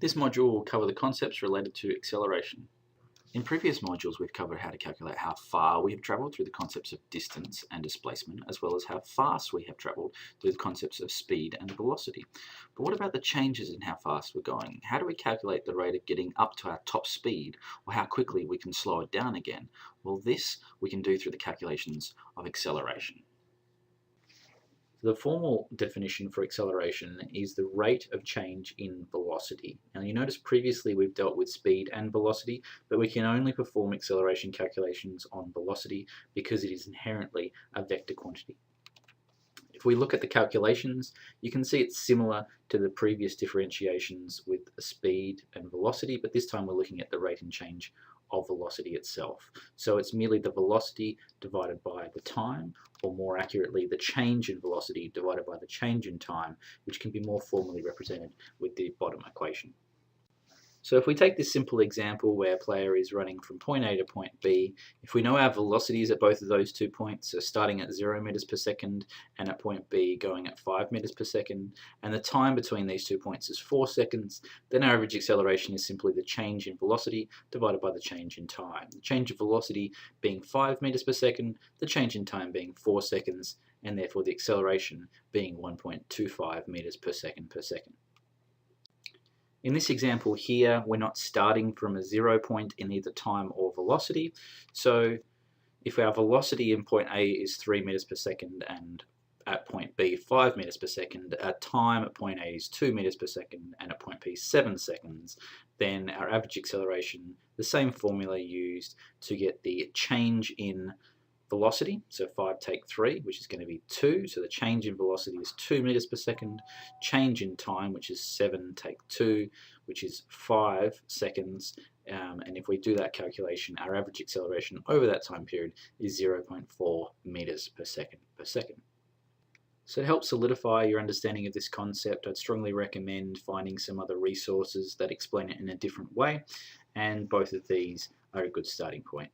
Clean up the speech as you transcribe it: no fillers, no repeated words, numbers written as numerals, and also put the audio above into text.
This module will cover the concepts related to acceleration. In previous modules, we've covered how to calculate how far we have travelled through the concepts of distance and displacement, as well as how fast we have travelled through the concepts of speed and velocity. But what about the changes in how fast we're going? How do we calculate the rate of getting up to our top speed, or how quickly we can slow it down again? Well, this we can do through the calculations of acceleration. The formal definition for acceleration is the rate of change in velocity. Now you notice previously we've dealt with speed and velocity, but we can only perform acceleration calculations on velocity because it is inherently a vector quantity. If we look at the calculations, you can see it's similar to the previous differentiations with speed and velocity, but this time we're looking at the rate and change of velocity itself. So it's merely the velocity divided by the time, or more accurately, the change in velocity divided by the change in time, which can be more formally represented with the bottom equation. So if we take this simple example where a player is running from point A to point B, if we know our velocities at both of those 2 points, so starting at 0 meters per second and at point B going at 5 meters per second, and the time between these 2 points is 4 seconds, then our average acceleration is simply the change in velocity divided by the change in time. The change of velocity being 5 meters per second, the change in time being 4 seconds, and therefore the acceleration being 1.25 meters per second per second. In this example here, we're not starting from a 0 point in either time or velocity. So if our velocity in point A is 3 meters per second and at point B 5 meters per second, our time at point A is 2 meters per second and at point B 7 seconds, then our average acceleration, the same formula used to get the change in velocity, so 5 take 3, which is going to be 2, so the change in velocity is 2 meters per second, change in time, which is 7 take 2, which is 5 seconds, and if we do that calculation, our average acceleration over that time period is 0.4 meters per second per second. So to help solidify your understanding of this concept, I'd strongly recommend finding some other resources that explain it in a different way, and both of these are a good starting point.